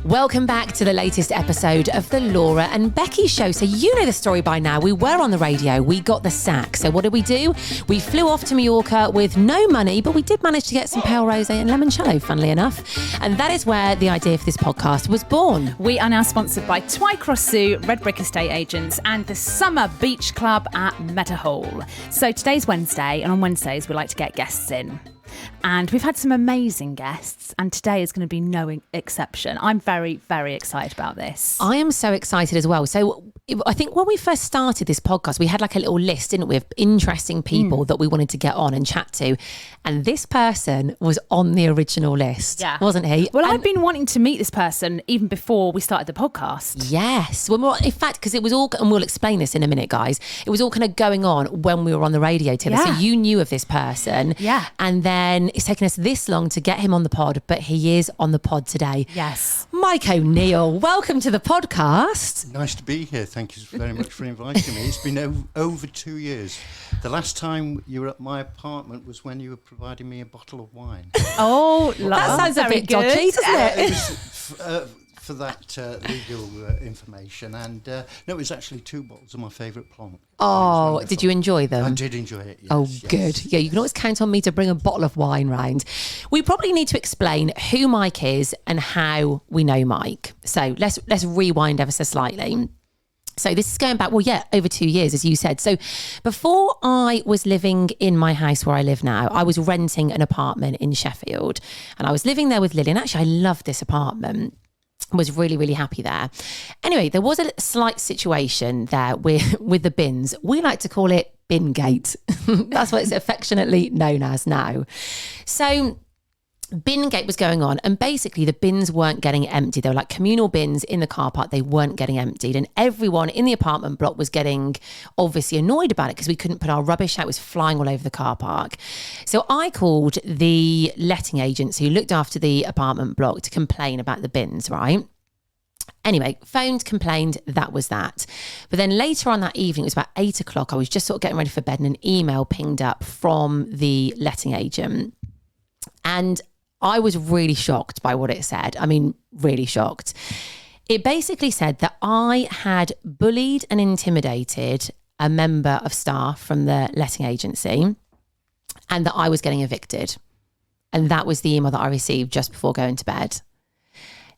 Welcome back to the latest episode of the Laura and Becky Show. So you know the story by now. We were on the radio. We got the sack. So what did we do? We flew off to Mallorca with no money, but we did manage to get some pale rosé and limoncello, funnily enough. And that is where the idea for this podcast was born. We are now sponsored by Twycross ZooRedbrik Estate Agents and the Summer Beach Club at Meadowhall. So today's Wednesday, and on Wednesdays we like to get guests in. And we've had some amazing guests, and today is going to be no exception. I'm very, very excited about this. I am so excited as well. So I think when we first started this podcast, we had like a little list, didn't we, of interesting people that we wanted to get on and chat to. And this person was on the original list, wasn't he? Well, I've been wanting to meet this person even before we started the podcast. Yes. Well, in fact, because it was all, and we'll explain this in a minute, guys, it was all kind of going on when we were on the radio together. So you knew of this person. Yeah. And then it's taken us this long to get him on the pod, but he is on the pod today. Yes. Mike O'Neill, welcome to the podcast. Nice to be here. Thank you very much for inviting me. It's been over 2 years. The last time you were at my apartment was when you were providing me a bottle of wine. Oh, that sounds a bit dodgy, doesn't it? It was for that legal information. And no, it was actually 2 bottles of my favourite Plonk. Oh, did you enjoy them? I did enjoy it, yes. Oh, yes. good. Yeah, you can always count on me to bring a bottle of wine round. We probably need to explain who Mike is and how we know Mike. So let's rewind ever so slightly. So this is going back, over 2 years, as you said. So before I was living in my house where I live now, I was renting an apartment in Sheffield, and I was living there with Lily. And actually, I loved this apartment. Was really, really happy there. Anyway, there was a slight situation there with the bins. We like to call it bin gate. That's what it's affectionately known as now. So bin gate was going on, and basically the bins weren't getting emptied. They were like communal bins in the car park. They weren't getting emptied, and everyone in the apartment block was getting obviously annoyed about it because we couldn't put our rubbish out. It was flying all over the car park. So I called the letting agents who looked after the apartment block to complain about the bins, right? Anyway, phoned, complained, that was that. But then later on that evening, it was about 8 o'clock, I was just sort of getting ready for bed, and an email pinged up from the letting agent. And I was really shocked by what it said. I mean, really shocked. It basically said that I had bullied and intimidated a member of staff from the letting agency, and that I was getting evicted. And that was the email that I received just before going to bed.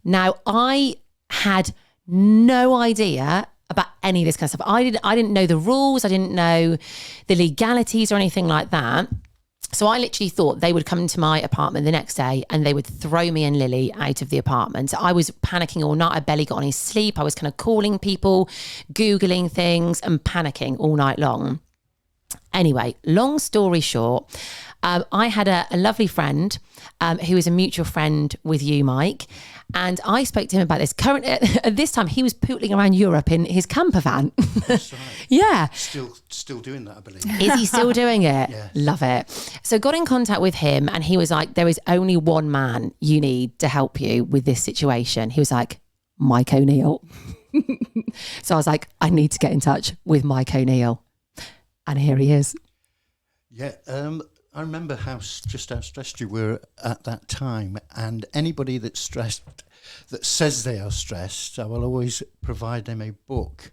Now, I had no idea about any of this kind of stuff. I didn't know the rules. I didn't know the legalities or anything like that. So I literally thought they would come to my apartment the next day and they would throw me and Lily out of the apartment. I was panicking all night. I barely got any sleep. I was kind of calling people, Googling things and panicking all night long. Anyway, long story short, I had a lovely friend who is a mutual friend with you, Mike. And I spoke to him about this. At this time, he was pootling around Europe in his camper van. That's right. Yeah. Still doing that, I believe. Is he still doing it? Yes. Love it. So got in contact with him, and he was like, there is only one man you need to help you with this situation. He was like, Mike O'Neill. So I was like, I need to get in touch with Mike O'Neill. And here he is. Yeah, I remember how stressed you were at that time, and anybody that's stressed, that says they are stressed, I will always provide them a book,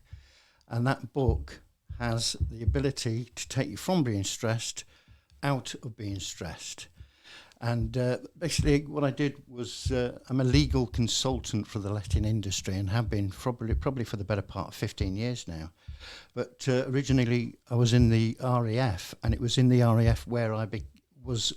and that book has the ability to take you from being stressed out of being stressed. And basically what I did was I'm a legal consultant for the letting industry and have been probably for the better part of 15 years now. But originally I was in the RAF, and it was in the RAF where I was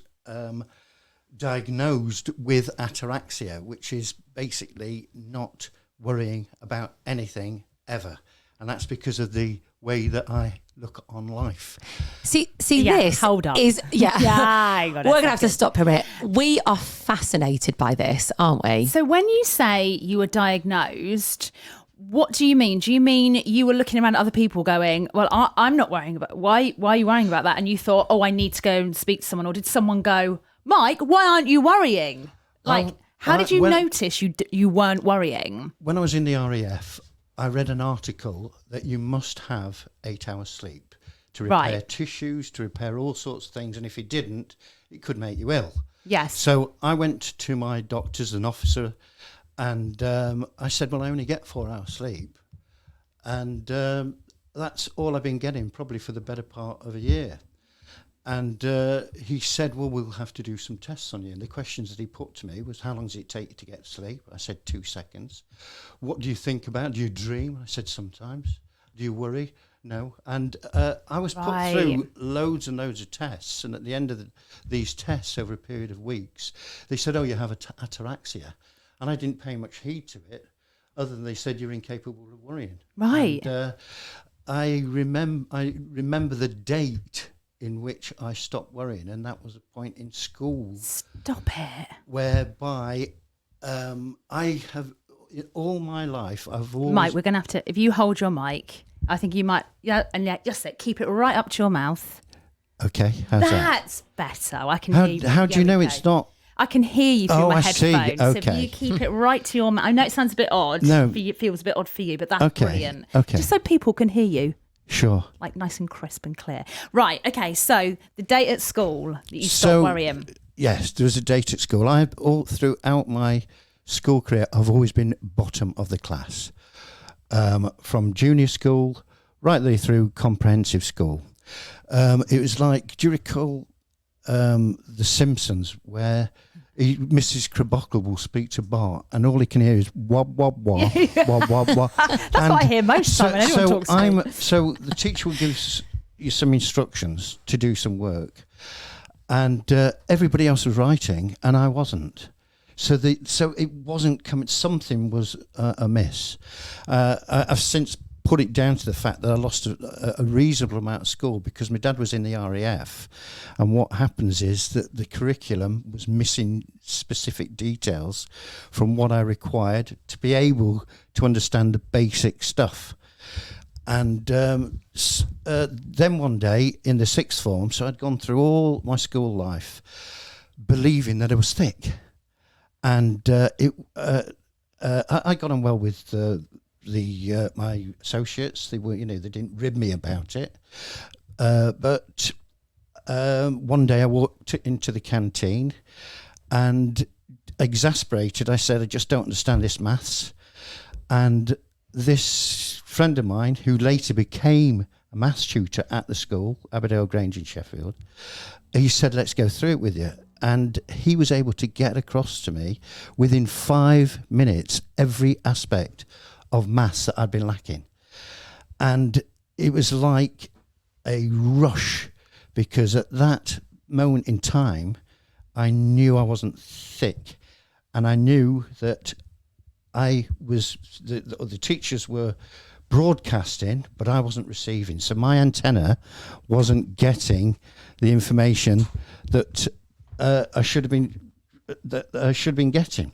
diagnosed with ataraxia, which is basically not worrying about anything ever. And that's because of the way that I look on life. See, this hold up. Is I got it. We're going to have to stop here a minute. We are fascinated by this, aren't we? So when you say you were diagnosed, what do you mean? Do you mean you were looking around at other people going, well, I'm not worrying about, why are you worrying about that? And you thought, oh, I need to go and speak to someone. Or did someone go, Mike, why aren't you worrying? Like, how did you notice you weren't worrying? When I was in the RAF, I read an article that you must have 8 hours sleep to repair tissues, to repair all sorts of things. And if you didn't, it could make you ill. Yes. So I went to my doctors, an officer, And I said, well, I only get 4 hours sleep. And that's all I've been getting probably for the better part of a year. And he said, well, we'll have to do some tests on you. And the questions that he put to me was, how long does it take you to get sleep? I said, 2 seconds. What do you think about? Do you dream? I said, sometimes. Do you worry? No. And I was put through loads and loads of tests. And at the end of these tests over a period of weeks, they said, oh, you have ataraxia. And I didn't pay much heed to it, other than they said you're incapable of worrying. Right. And I remember the date in which I stopped worrying, and that was a point in school. Stop it. Whereby I have, all my life, I've always... Mike, we're going to have to, if you hold your mic, I think you might, just keep it right up to your mouth. Okay, how's that? That's better. I can hear you. How do you know it's not? I can hear you through my see. headphones. Okay. So if you keep it right to your mouth. I know it sounds a bit odd. No. It feels a bit odd for you, but that's brilliant. Okay. Just so people can hear you. Sure. Like nice and crisp and clear. Right, okay, so the date at school that you stopped worrying. Yes, there was a date at school. All throughout my school career, I've always been bottom of the class. From junior school right the way through comprehensive school. It was like, do you recall The Simpsons, where Mrs. Krabappel will speak to Bart, and all he can hear is wob wob wob wob wob wob. That's what I hear most time when anyone talks to me. So the teacher will give you some instructions to do some work, and everybody else was writing, and I wasn't. So it wasn't coming. Something was amiss. I've since put it down to the fact that I lost a reasonable amount of school because my dad was in the RAF, and what happens is that the curriculum was missing specific details from what I required to be able to understand the basic stuff. And then one day in the sixth form, so I'd gone through all my school life believing that I was thick, and I got on well with my associates. They were, they didn't rib me about it. But one day I walked into the canteen, and exasperated, I said, I just don't understand this maths. And this friend of mine, who later became a maths tutor at the school, Aberdale Grange in Sheffield, he said, let's go through it with you. And he was able to get across to me within 5 minutes every aspect of maths that I'd been lacking. And it was like a rush, because at that moment in time, I knew I wasn't thick, and I knew that the teachers were broadcasting, but I wasn't receiving. So my antenna wasn't getting the information that I should have been getting.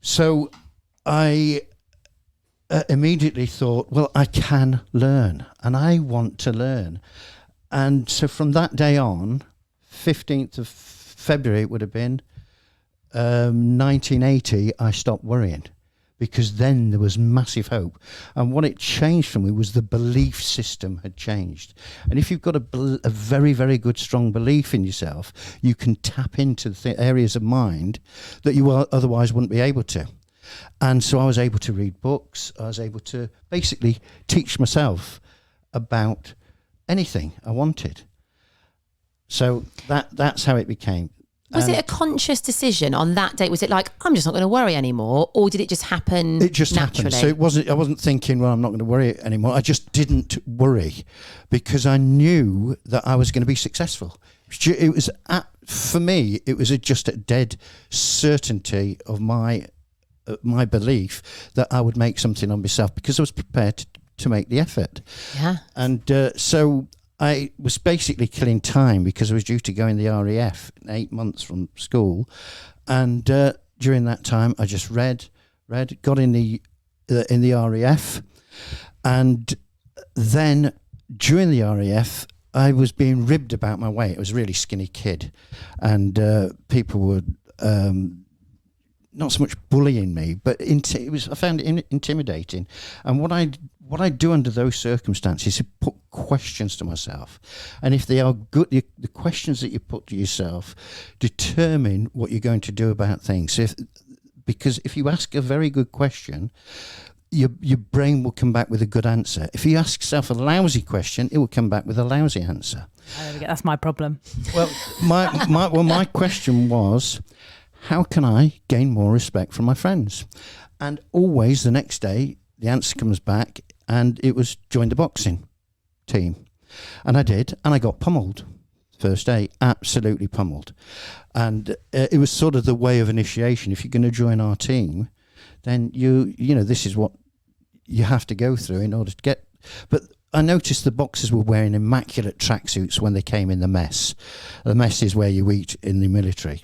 So I immediately thought, well, I can learn, and I want to learn. And so from that day on, 15th of February it would have been, 1980, I stopped worrying, because then there was massive hope. And what it changed for me was the belief system had changed. And if you've got a very, very good, strong belief in yourself, you can tap into the areas of mind that you otherwise wouldn't be able to. And so I was able to read books. I was able to basically teach myself about anything I wanted. So that's how it became. Was it a conscious decision on that date? Was it like, I'm just not going to worry anymore? Or did it just happen naturally? It just happened. So I wasn't thinking, well, I'm not going to worry anymore. I just didn't worry, because I knew that I was going to be successful. It was, for me, it was just a dead certainty of my belief that I would make something on myself, because I was prepared to make the effort. Yeah. And so I was basically killing time, because I was due to go in the RAF in 8 months from school. And during that time, I just read, got in the RAF. And then during the RAF, I was being ribbed about my weight. I was a really skinny kid. And people were not so much bullying me, but I found it intimidating. And what I do under those circumstances is put questions to myself, and if they are good, the questions that you put to yourself determine what you're going to do about things. So if because if you ask a very good question, your brain will come back with a good answer. If you ask yourself a lousy question, it will come back with a lousy answer. There we go. That's my problem. Well, my question was, how can I gain more respect from my friends? And always the next day, the answer comes back, and it was join the boxing team. And I did, and I got pummeled. First day, absolutely pummeled. And it was sort of the way of initiation. If you're going to join our team, then you know, this is what you have to go through in order to get. But I noticed the boxers were wearing immaculate tracksuits when they came in the mess. The mess is where you eat in the military.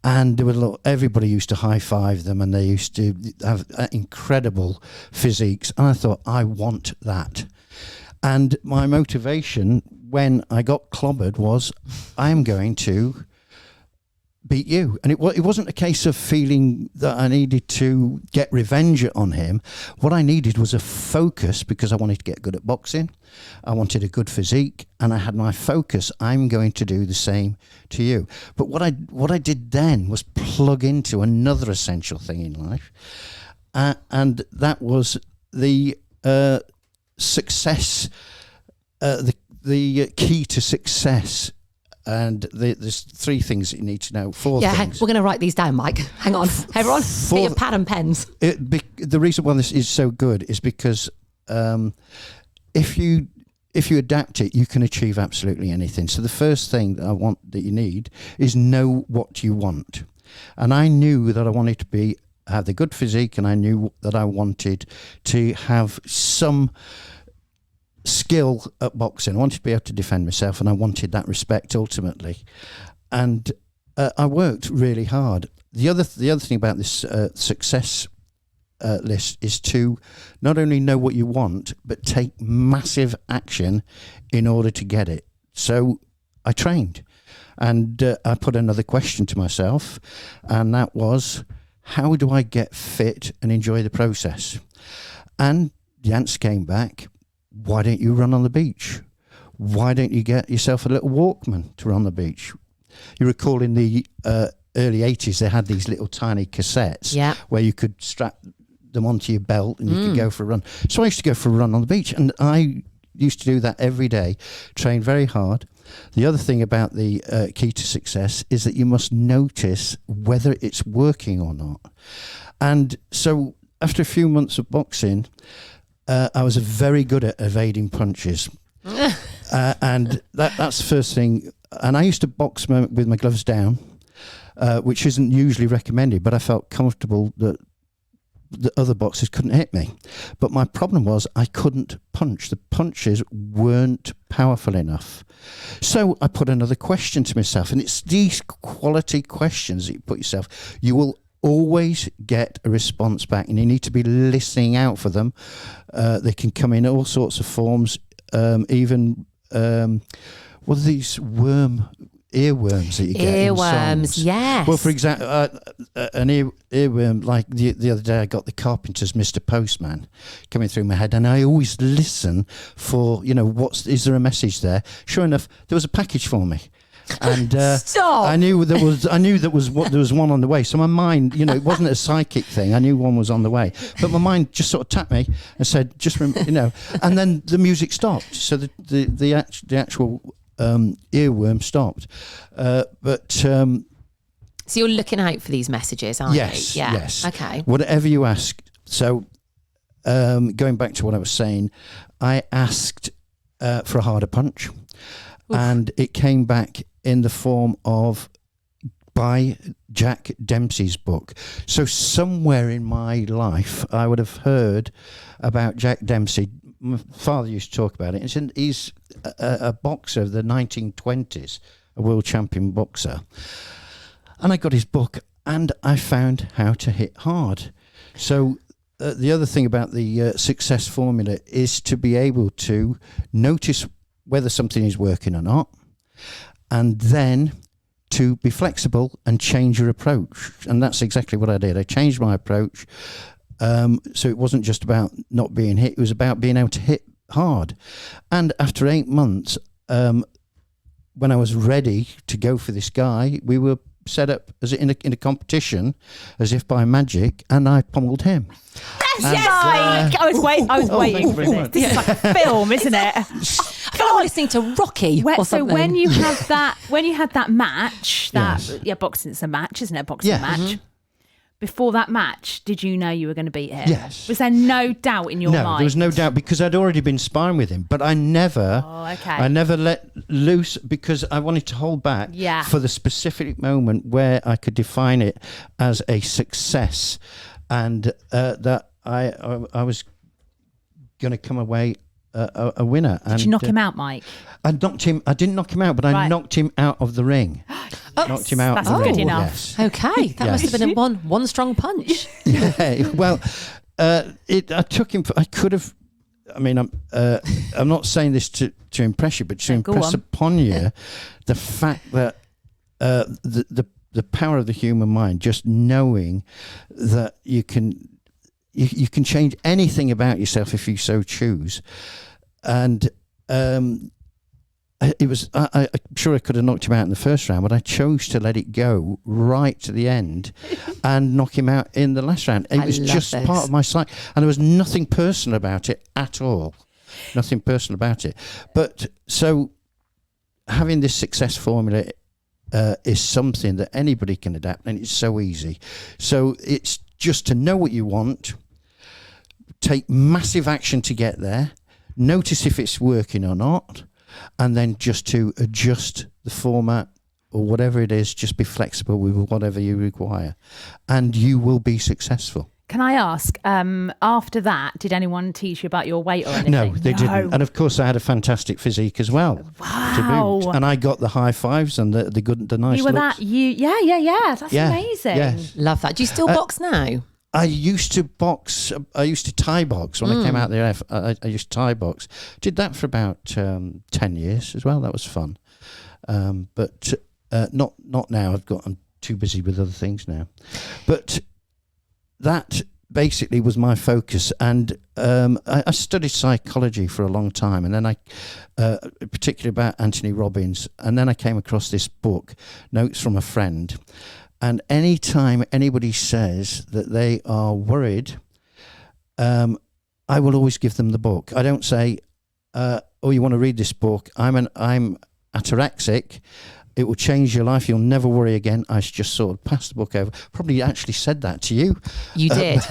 And there were everybody used to high five them, and they used to have incredible physiques. And I thought, I want that. And my motivation when I got clobbered was, I am going to beat you. And it wasn't a case of feeling that I needed to get revenge on him. What I needed was a focus, because I wanted to get good at boxing. I wanted a good physique, and I had my focus. I'm going to do the same to you. But what I did then was plug into another essential thing in life, and that was the success, the key to success. And there's 3 things that you need to know. 4 things. We're going to write these down, Mike. Hang on, everyone. Get your pad and pens. The reason why this is so good is because if you adapt it, you can achieve absolutely anything. So the first thing that you need is know what you want. And I knew that I wanted to have the good physique, and I knew that I wanted to have some skill at boxing. I wanted to be able to defend myself, and I wanted that respect ultimately. And I worked really hard. The other thing about this success list is to not only know what you want, but take massive action in order to get it. So I trained, and I put another question to myself, and that was, how do I get fit and enjoy the process? And the answer came back, why don't you run on the beach? Why don't you get yourself a little Walkman to run on the beach? You recall in the early 80s, they had these little tiny cassettes where you could strap them onto your belt and you could go for a run. So I used to go for a run on the beach, and I used to do that every day, train very hard. The other thing about the key to success is that you must notice whether it's working or not. And so after a few months of boxing, I was very good at evading punches. And that's the first thing. And I used to box with my gloves down, which isn't usually recommended, but I felt comfortable that the other boxers couldn't hit me. But my problem was I couldn't punch. The punches weren't powerful enough. So I put another question to myself, and it's these quality questions that you put yourself. You will always get a response back, and you need to be listening out for them. They can come in all sorts of forms, even what are these earworms that you get in songs? Yes. Well, for example, an earworm, like the other day I got the Carpenters' Mr. Postman coming through my head, and I always listen for, is there a message there? Sure enough, there was a package for me. And Stop. I knew there was one on the way. So my mind, it wasn't a psychic thing. I knew one was on the way, but my mind just sort of tapped me and said, and then the music stopped. So the actual earworm stopped. So you're looking out for these messages, aren't you? Yes. Okay. Whatever you ask. So going back to what I was saying, I asked for a harder punch. Oof. And it came back in the form of by Jack Dempsey's book. So somewhere in my life, I would have heard about Jack Dempsey. My father used to talk about it. He's a boxer of the 1920s, a world champion boxer. And I got his book, and I found how to hit hard. So the other thing about the success formula is to be able to notice whether something is working or not, and then to be flexible and change your approach. And that's exactly what I did. I changed my approach. So it wasn't just about not being hit, it was about being able to hit hard. And after 8 months, when I was ready to go for this guy, we were set up as in a competition, as if by magic, and I pummeled him. Yes, I was waiting for this. This is like a film, isn't it? I feel like we're listening to Rocky or So something. when you had that match, Yes. boxing's a match, isn't it? Boxing Yes. match. Before that match, did you know you were going to beat him? Yes. Was there no doubt in your mind? No, there was no doubt, because I'd already been sparring with him, but I never let loose, because I wanted to hold back for the specific moment where I could define it as a success, and that I was going to come away a winner. Did you knock him out, Mike? I didn't knock him out, but I knocked him out of the ring. Knocked him out That's of the ring. good enough. Yes. Okay, that must have been one strong punch. Yeah, well, I took him. I could have. I mean, I'm not saying this to impress you, but to impress upon you the fact that the power of the human mind, just knowing that you can change anything about yourself if you so choose, and it was. I'm sure I could have knocked him out in the first round, but I chose to let it go right to the end and knock him out in the last round. It was just part of my psyche, and there was nothing personal about it at all. Nothing personal about it. But so having this success formula is something that anybody can adapt, and it's so easy. So it's just to know what you want, take massive action to get there, notice if it's working or not, and then just to adjust the format or whatever it is, just be flexible with whatever you require, and you will be successful. Can I ask, after that, did anyone teach you about your weight or anything? No, they didn't. And of course, I had a fantastic physique as well. Wow. To boot. And I got the high fives and the nice You were looks. That's amazing. Yes. Love that. Do you still box now? I used to box. I used to Thai box when I came out there. I used to Thai box. Did that for about 10 years as well. That was fun. But not now. I'm too busy with other things now. But that basically was my focus, and I studied psychology for a long time, and then I particularly about Anthony Robbins, and then I came across this book, Notes from a Friend. And any time anybody says that they are worried, I will always give them the book. I don't say, "Oh, you want to read this book? I'm ataraxic. It will change your life. You'll never worry again." I just sort of passed the book over. Probably actually said that to you. You did.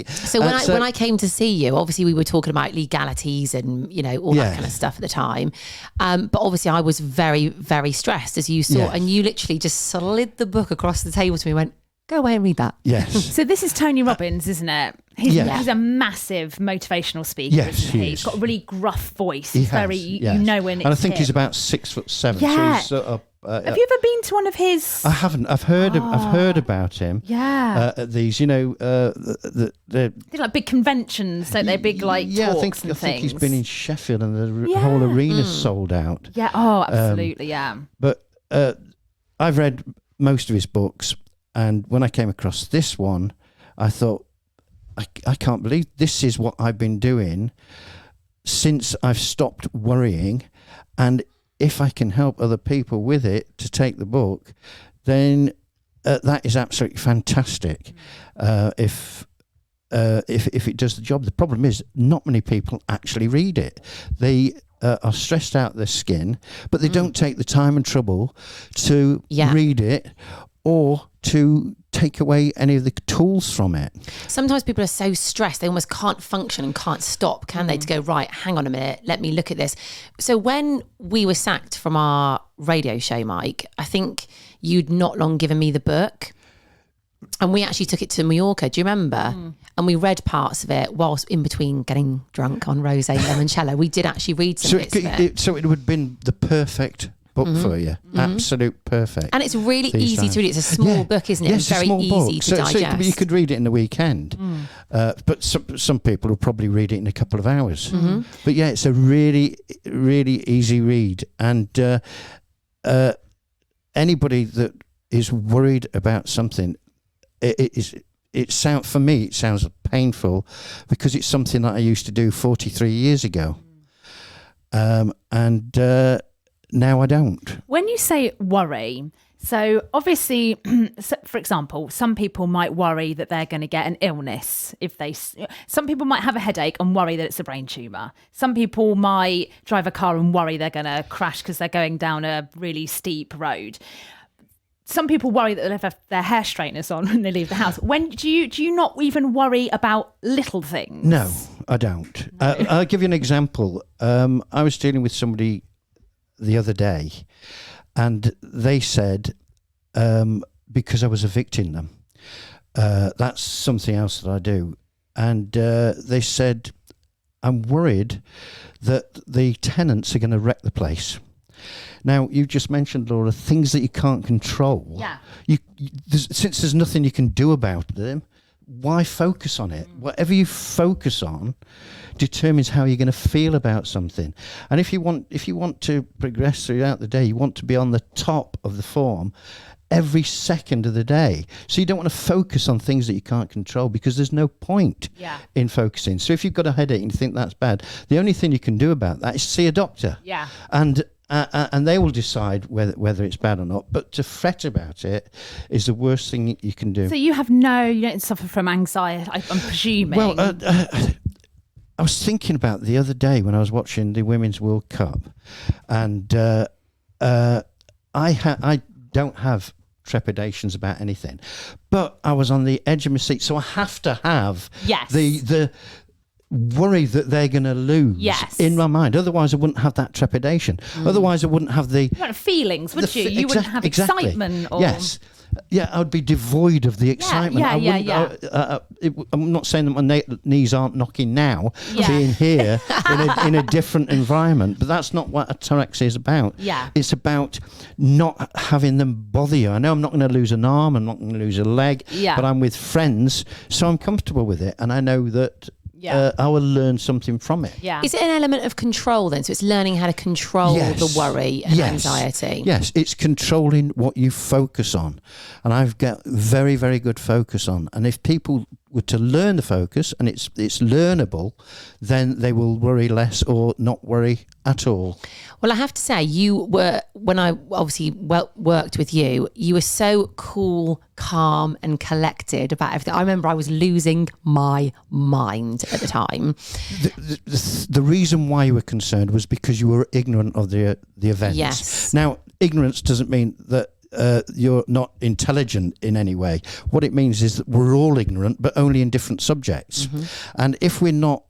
So when I came to see you, obviously we were talking about legalities and all that kind of stuff at the time. But obviously I was very, very stressed, as you saw, and you literally just slid the book across the table to me and went, "Go away and read that." Yes. So this is Tony Robbins, isn't it? He's a massive motivational speaker, isn't he? He's got a really gruff voice. He's very, you know when it's And I think him. he's about 6'7". Yeah. So he's have you ever been to one of his? I haven't. I've heard about him. Yeah. At these, the They're like big conventions, don't they? Big talks and I things. think he's been in Sheffield, and the whole arena's sold out. Yeah. Oh, absolutely. But I've read most of his books, and when I came across this one, I thought, I can't believe this is what I've been doing since I've stopped worrying, and if I can help other people with it to take the book, then that is absolutely fantastic. If it does the job. The problem is not many people actually read it. They are stressed out their skin, but they don't take the time and trouble to read it or to take away any of the tools from it. Sometimes people are so stressed they almost can't function and can't stop, can they, to go, right, hang on a minute, let me look at this. So when we were sacked from our radio show, Mike, I think you'd not long given me the book, and we actually took it to Mallorca, do you remember? And we read parts of it whilst in between getting drunk on rosé limoncello. We did actually read some bits of it. So it would have been the perfect book for you. Absolute perfect. And it's really easy to read. It's a small book, isn't it? Yes, It's very easy to digest. So you could read it in the weekend. But some people will probably read it in a couple of hours. But yeah, it's a really, really easy read. And anybody that is worried about something, for me, it sounds painful because it's something that I used to do 43 years ago. And now I don't. When you say worry, so obviously, for example, some people might worry that they're going to get an illness some people might have a headache and worry that it's a brain tumour. Some people might drive a car and worry they're going to crash because they're going down a really steep road. Some people worry that they'll have their hair straighteners on when they leave the house. When do you not even worry about little things? No, I don't. No. I'll give you an example. I was dealing with somebody the other day, and they said, because I was evicting them, that's something else that I do. And they said, I'm worried that the tenants are going to wreck the place. Now, you just mentioned, Laura, things that you can't control. Yeah. Since there's nothing you can do about them, why focus on it? Whatever you focus on determines how you're going to feel about something. And if you want to progress throughout the day, you want to be on the top of the form every second of the day. So you don't want to focus on things that you can't control, because there's no point in focusing. So if you've got a headache and you think that's bad, the only thing you can do about that is see a doctor. Yeah. And they will decide whether it's bad or not. But to fret about it is the worst thing you can do. So you don't suffer from anxiety, I'm presuming. Well, I was thinking about the other day when I was watching the Women's World Cup, and I don't have trepidations about anything, but I was on the edge of my seat, so I have to have the worry that they're going to lose in my mind. Otherwise I wouldn't have that trepidation. Otherwise I wouldn't have the... You wouldn't have feelings, would you? You wouldn't have excitement. Or... Yes. Yeah, I'd be devoid of the excitement. I'm not saying that my knees aren't knocking now, being here in a different environment, but that's not what ataraxia is about. Yeah. It's about not having them bother you. I know I'm not going to lose an arm, I'm not going to lose a leg, but I'm with friends, so I'm comfortable with it, and I know that I will learn something from it. Yeah. Is it an element of control then? So it's learning how to control the worry and anxiety? Yes, it's controlling what you focus on. And I've got very, very good focus on. And if people were to learn the focus, and it's learnable, then they will worry less or not worry at all. Well, I have to say, when I obviously worked with you, you were so cool, calm and collected about everything. I remember I was losing my mind at the time. The reason why you were concerned was because you were ignorant of the events. Yes. Now, ignorance doesn't mean that you're not intelligent in any way. What it means is that we're all ignorant, but only in different subjects. Mm-hmm. And if we're not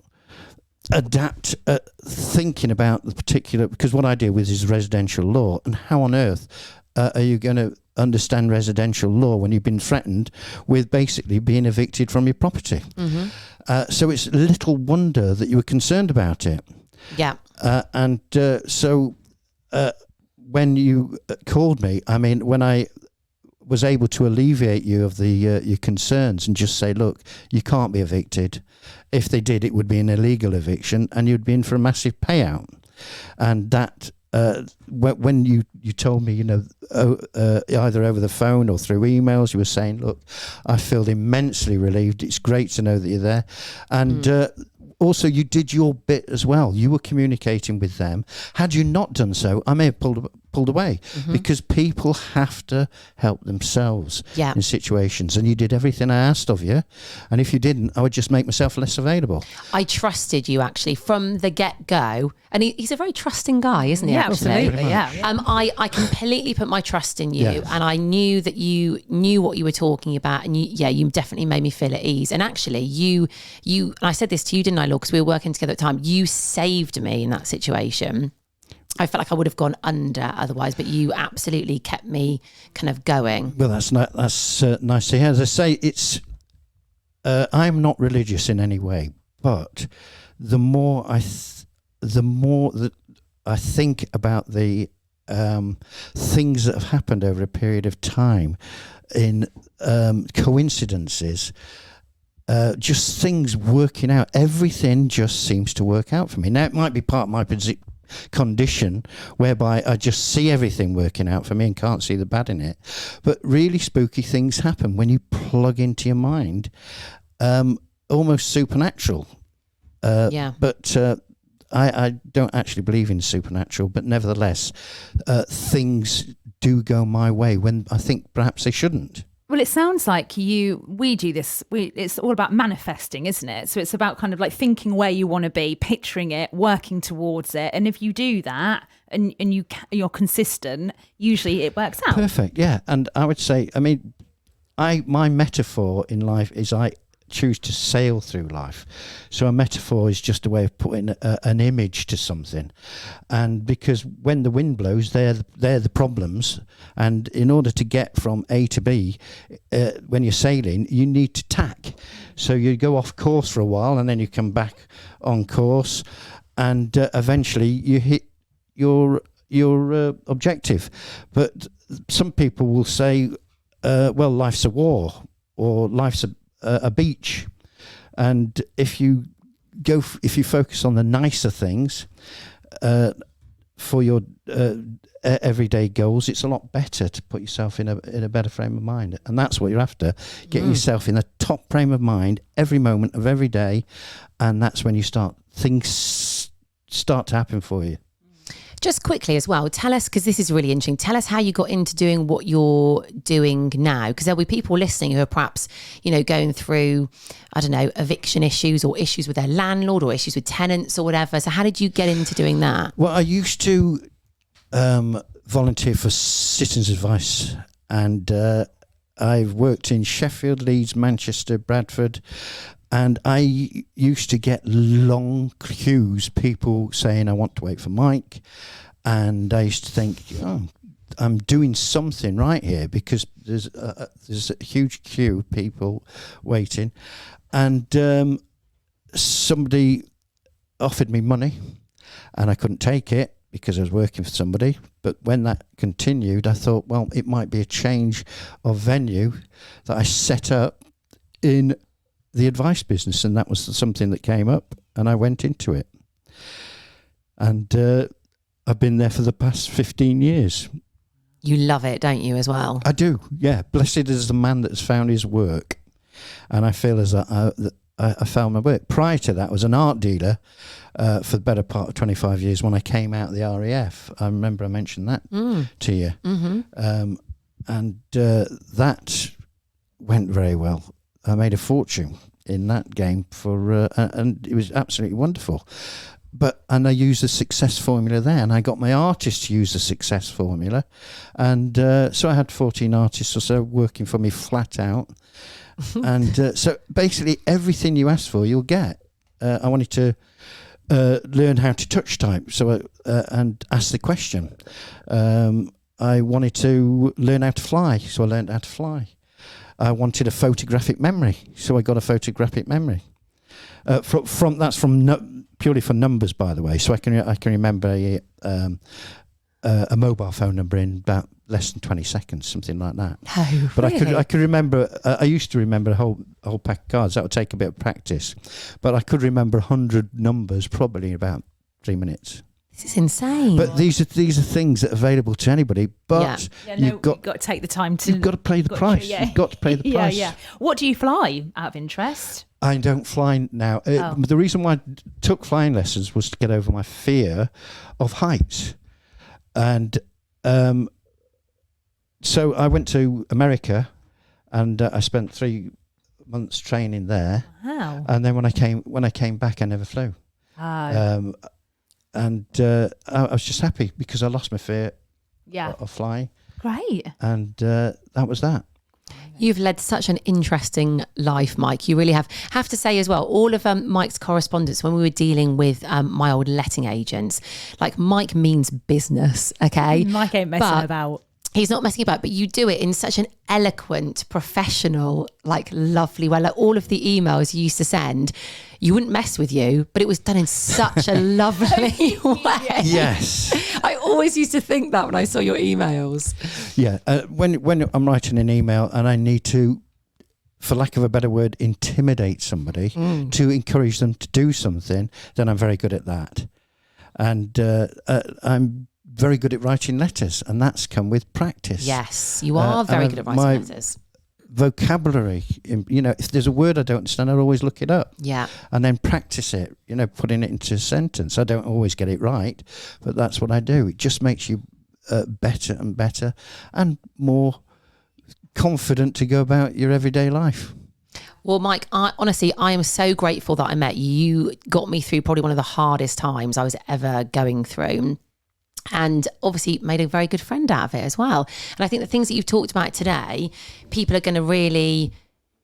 adapt at thinking about the particular, because what I deal with is residential law, and how on earth are you going to understand residential law when you've been threatened with basically being evicted from your property? Mm-hmm. So it's little wonder that you were concerned about it. Yeah. So when you called me, I mean, when I was able to alleviate you of your concerns and just say, look, you can't be evicted. If they did, it would be an illegal eviction and you'd be in for a massive payout. And that, when you told me, either over the phone or through emails, you were saying, look, I feel immensely relieved. It's great to know that you're there. And also, you did your bit as well. You were communicating with them. Had you not done so, I may have pulled away, because people have to help themselves in situations, and you did everything I asked of you, and if you didn't, I would just make myself less available. I trusted you actually from the get-go, and he's a very trusting guy, isn't he? Yeah, actually? absolutely. Yeah. I completely put my trust in you, and I knew that you knew what you were talking about, and you definitely made me feel at ease. And actually, you and I said this to you, didn't I, Laura? Because we were working together at the time. You saved me in that situation. I felt like I would have gone under otherwise, but you absolutely kept me kind of going. Well, that's nice to hear. As I say, it's I'm not religious in any way, but the more that I think about the things that have happened over a period of time in coincidences, just things working out, everything just seems to work out for me. Now, it might be part of my condition whereby I just see everything working out for me and can't see the bad in it, but really spooky things happen when you plug into your mind, almost supernatural. But I don't actually believe in supernatural, but nevertheless, things do go my way when I think perhaps they shouldn't. Well, it sounds like we do this. It's all about manifesting, isn't it? So it's about kind of like thinking where you want to be, picturing it, working towards it. And if you do that and you're consistent, usually it works out. Perfect. Yeah. And I would say, I mean, my metaphor in life is I choose to sail through life. So a metaphor is just a way of putting an image to something. And because when the wind blows, they're the problems. And in order to get from A to B, when you're sailing, you need to tack. So you go off course for a while, and then you come back on course, and eventually you hit your objective. But some people will say, well, life's a war, or life's a beach. And if you focus on the nicer things for your everyday goals, it's a lot better to put yourself in a better frame of mind. And that's what you're after, getting yourself in the top frame of mind every moment of every day. And that's when things start to happen for you. Just quickly as well, tell us, because this is really interesting, tell us how you got into doing what you're doing now, because there'll be people listening who are perhaps, going through, I don't know, eviction issues or issues with their landlord or issues with tenants or whatever. So how did you get into doing that? Well, I used to volunteer for Citizens Advice, and I've worked in Sheffield, Leeds, Manchester, Bradford. And I used to get long queues, people saying, I want to wait for Mike. And I used to think, I'm doing something right here, because there's a huge queue of people waiting. And somebody offered me money, and I couldn't take it because I was working for somebody. But when that continued, I thought, well, it might be a change of venue that I set up in the advice business, and that was something that came up, and I went into it. And I've been there for the past 15 years. You love it, don't you, as well? I do, yeah. Blessed is the man that has found his work. And I feel as that I found my work. Prior to that, I was an art dealer for the better part of 25 years when I came out of the RAF. I remember I mentioned that to you. Mm-hmm. And that went very well. I made a fortune in that game and it was absolutely wonderful. And I used the success formula there, and I got my artists to use the success formula. And so I had 14 artists or so working for me flat out. And so basically everything you ask for, you'll get. I wanted to learn how to touch type and ask the question. I wanted to learn how to fly, so I learned how to fly. I wanted a photographic memory, so I got a photographic memory. Purely for numbers, by the way. So I can remember a mobile phone number in about less than 20 seconds, something like that. Oh, but really? I could remember. I used to remember a whole pack of cards. That would take a bit of practice, but I could remember 100 numbers probably in about 3 minutes. This is insane. But these are things that are available to anybody. But you've got to take the time to. You've got to pay the price. You've got to pay the price. Yeah. What do you fly out of interest? I don't fly now. The reason why I took flying lessons was to get over my fear of heights. And so I went to America, and I spent 3 months training there. Wow. And then when I came back, I never flew. Oh. And I was just happy because I lost my fear of flying. Great. And that was that. You've led such an interesting life, Mike. You really have. Have to say as well, all of Mike's correspondence when we were dealing with my old letting agents, like Mike means business, okay? Mike ain't messing about. He's not messing about, but you do it in such an eloquent, professional, like lovely way. Like all of the emails you used to send, you wouldn't mess with you, but it was done in such a lovely way. Yes. I always used to think that when I saw your emails. Yeah. When I'm writing an email and I need to, for lack of a better word, intimidate somebody to encourage them to do something, then I'm very good at that. And I'm very good at writing letters, and that's come with practice. Yes, you are very good at writing letters. vocabulary. If there's a word I don't understand, I'll always look it up. Yeah. And then practice it, putting it into a sentence. I don't always get it right, but that's what I do. It just makes you better and better and more confident to go about your everyday life. Well, Mike, I am so grateful that I met you. You got me through probably one of the hardest times I was ever going through. And obviously made a very good friend out of it as well. And I think the things that you've talked about today, people are going to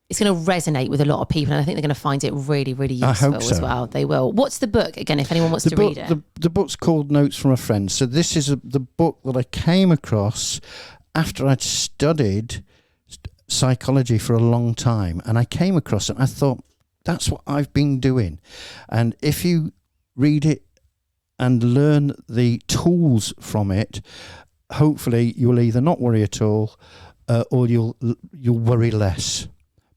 it's going to resonate with a lot of people. And I think they're going to find it really, really useful as well. They will. What's the book, again, if anyone wants to read it? The book's called Notes from a Friend. So this is the book that I came across after I'd studied psychology for a long time. And I came across it and I thought, that's what I've been doing. And if you read it, and learn the tools from it, hopefully you'll either not worry at all or you'll worry less.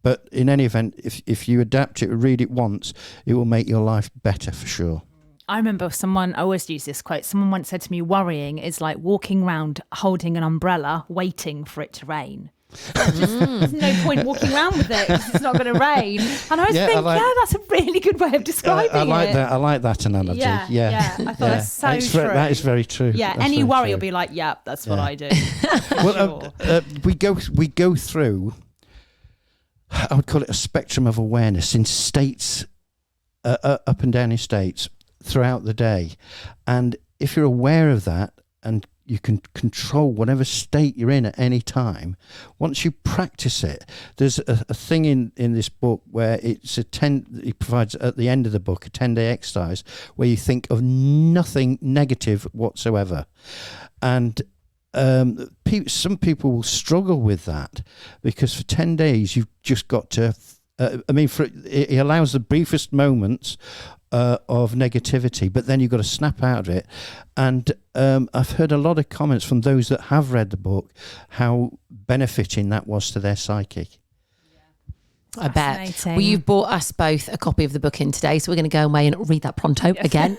But in any event, if you adapt it, read it once, it will make your life better for sure. I remember I always use this quote. Someone once said to me, worrying is like walking around holding an umbrella, waiting for it to rain. There's no point walking around with it because it's not going to rain. And I was thinking, that's a really good way of describing it. I like that analogy. Yeah. I thought that's so true. That is very true. Yeah, that's any worry will be like, that's what I do. Well, we go through, I would call it a spectrum of awareness in states, up and down in states throughout the day. And if you're aware of that and you can control whatever state you're in at any time. Once you practice it, there's a thing in this book where it provides at the end of the book a 10-day exercise where you think of nothing negative whatsoever. And some people will struggle with that because for 10 days you've just got to, it allows the briefest moments of negativity, but then you've got to snap out of it. And I've heard a lot of comments from those that have read the book how benefiting that was to their psyche. I bet. Well, you've brought us both a copy of the book in today, so we're going to go away and read that pronto again.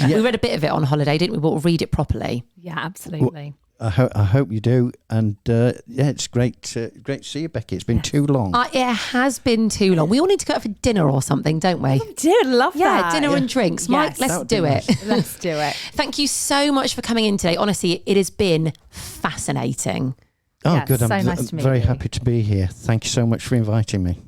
We read a bit of it on holiday, didn't we? But we'll read it properly. Yeah, absolutely. I hope you do, and it's great to see you, Becky. It's been too long. It has been too long. We all need to go out for dinner or something, don't we? I do love that. Yeah, dinner and drinks. Mike, let's do it. Nice. Let's do it. Thank you so much for coming in today. Honestly, it has been fascinating. Good. So I'm nice to meet very you. happy to be here. Thank you so much for inviting me.